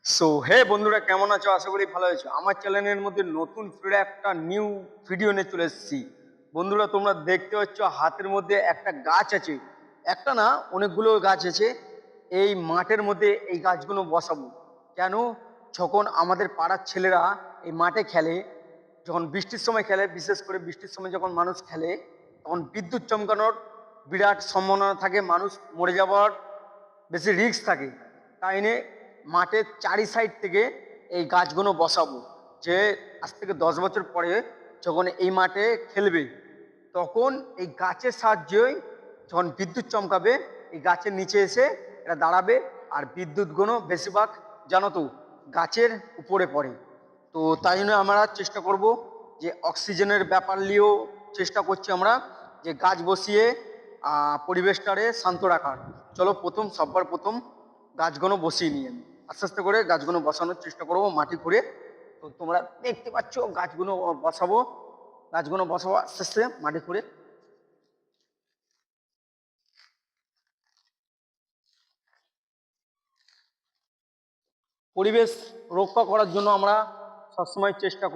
So hey বন্ধুরা, কেমন আছো? আশা করি ভালো আছো। আমার চ্যানেলের মধ্যে নতুন ফিরে একটা নিউ ভিডিও নিয়ে চলে এসেছি। বন্ধুরা, তোমরা দেখতে পাচ্ছ হাতের মধ্যে একটা গাছ আছে। একটা না, অনেকগুলো গাছ আছে। এই মাঠের মধ্যে এই গাছগুলো বসাবো। কেন? যখন আমাদের পাড়ার ছেলেরা এই মাঠে খেলে, যখন বৃষ্টির সময় খেলে, বিশেষ করে বৃষ্টির সময় যখন মানুষ খেলে, তখন বিদ্যুৎ চমকানোর বিরাট সম্ভাবনা থাকে, মানুষ মরে যাওয়ার বেশি রিস্ক থাকে। তাই নিয়ে মাঠের চারি সাইড থেকে এই গাছগুলো বসাবো, যে আজ থেকে 10 বছর পরে যখন এই মাঠে খেলবে, তখন এই গাছের সাহায্যেই যখন বিদ্যুৎ চমকাবে, এই গাছের নিচে এসে এরা দাঁড়াবে। আর বিদ্যুৎগুলো বেশিরভাগ জানো তো গাছের উপরে পড়ে। তো তাই জন্য আমরা চেষ্টা করব যে অক্সিজেনের ব্যাপার নিয়েও চেষ্টা করছি আমরা, যে গাছ বসিয়ে পরিবেশটারে শান্ত রাখার। চলো সবার প্রথম গাছগুলো বসিয়ে নিয়ে আস্তে আস্তে করে গাছগুলো বসানোর চেষ্টা করবো মাটি খুঁড়ে। তো তোমরা দেখতে পাচ্ছ গাছগুলো বসাবো, আস্তে আস্তে মাটি খুঁড়ে। পরিবেশ রক্ষা করার জন্য আমরা সবসময় চেষ্টা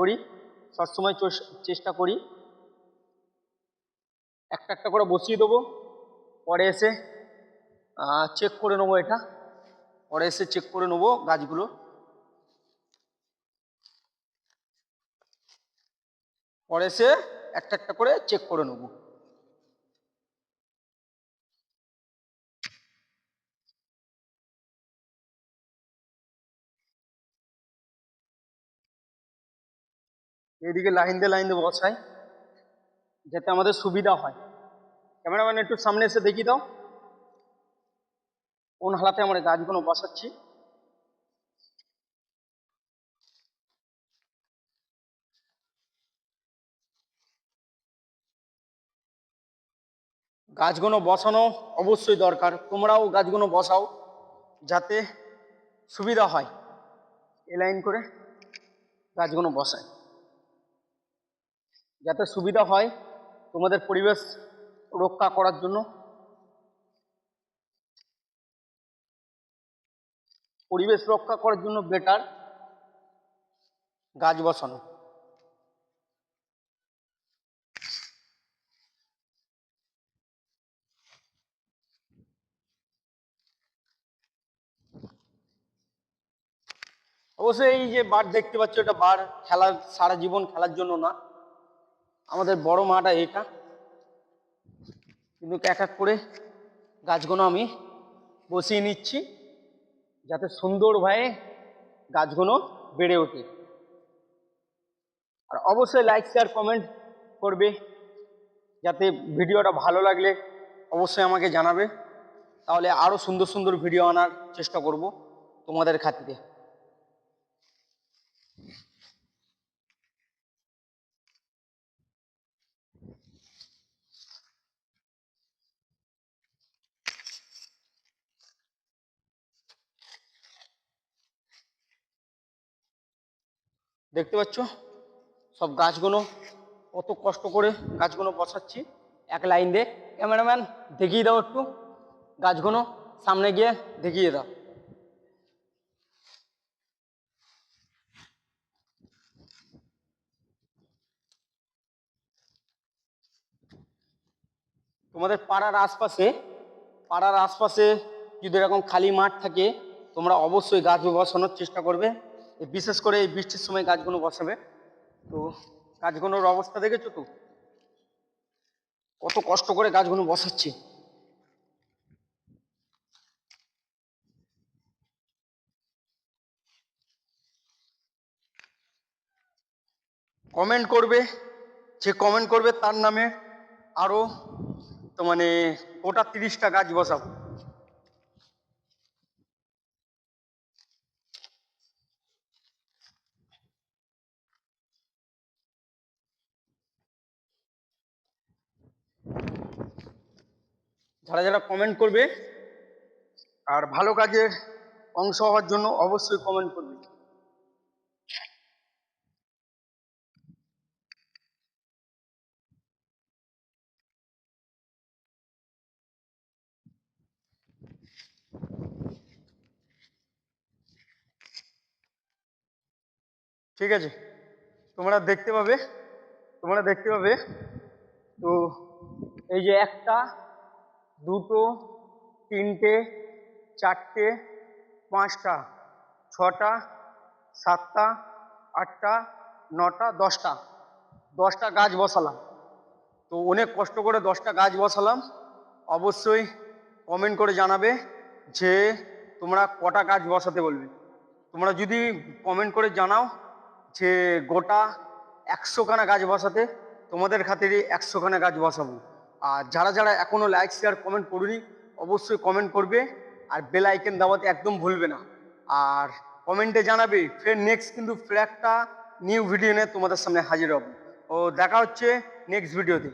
করি একটা একটা করে বসিয়ে দেবো। পরে এসে চেক করে নেবো, গাছগুলো। পরে এসে একটা একটা করে চেক করে নেবো। এইদিকে লাইন দিয়ে বসাই, যাতে আমাদের সুবিধা হয়। ক্যামেরাম্যান একটু সামনে এসে দেখিয়ে দাও কোন হালাতে আমরা গাছগুলো বসাচ্ছি। গাছগুলো বসানো অবশ্যই দরকার, তোমরাও গাছগুলো বসাও যাতে সুবিধা হয়। এ লাইন করে গাছগুলো বসায় যাতে সুবিধা হয় তোমাদের পরিবেশ রক্ষা করার জন্য। পরিবেশ রক্ষা করার জন্য বেটার গাছ বসানো। অবশ্যই এই যে বার দেখতে পাচ্ছ, এটা বার খেলার, সারা জীবন খেলার জন্য না, আমাদের বড় মাঠটা এটা। কিন্তু এক এক করে গাছগুলো আমি বসিয়ে নিচ্ছি যাতে সুন্দরভাবে গাছগুলো বেড়ে ওঠে। আর অবশ্যই লাইক শেয়ার কমেন্ট করবে, যাতে ভিডিওটা ভালো লাগলে অবশ্যই আমাকে জানাবে, তাহলে আরো সুন্দর সুন্দর ভিডিও আনার চেষ্টা করব তোমাদের খাতিরে। দেখতে পাচ্ছ সব গাছগুলো কত কষ্ট করে গাছগুলো বসাচ্ছি এক লাইন দিয়ে। ক্যামেরাম্যান দেখিয়ে দাও একটু গাছগুলো, সামনে গিয়ে দেখিয়ে দাও। তোমাদের পাড়ার আশপাশে যদি এরকম খালি মাঠ থাকে, তোমরা অবশ্যই গাছ বসানোর চেষ্টা করবে। বিশেষ করে এই বৃষ্টির সময় গাছগুলো বসাবে। তো গাছগুলোর অবস্থা দেখেছো তো কত কষ্ট করে গাছগুলো বসাচ্ছি। কমেন্ট করবে, যে কমেন্ট করবে তার নামে আরো তো মানে ওটা 30টা গাছ বসাবো। যারা যারা কমেন্ট করবে আর ভালো কাজের অংশ হওয়ার জন্য অবশ্যই কমেন্ট করবে। ঠিক আছে, তোমরা দেখতে পাবে। তো এই যে একটা, দুটো, তিনটে, চারটে, পাঁচটা, ছটা, সাতটা, আটটা, নটা, 10টা গাছ বসালাম। তো অনেক কষ্ট করে 10টা গাছ বসালাম। অবশ্যই কমেন্ট করে জানাবে যে তোমরা কটা গাছ বসাতে বলবে। তোমরা যদি কমেন্ট করে জানাও যে গোটা 100খানা গাছ বসাতে, তোমাদের খাতিরে 100খানা গাছ বসাবো। আর যারা যারা এখনো লাইক শেয়ার কমেন্ট করুনি অবশ্যই কমেন্ট করবে, আর বেল আইকন দাবাতে একদম ভুলবে না। আর কমেন্টে জানাবে, ফের নেক্সট কিন্তু ফের একটা নিউ ভিডিও নিয়ে তোমাদের সামনে হাজির হব। ও দেখা হচ্ছে নেক্সট ভিডিওতে।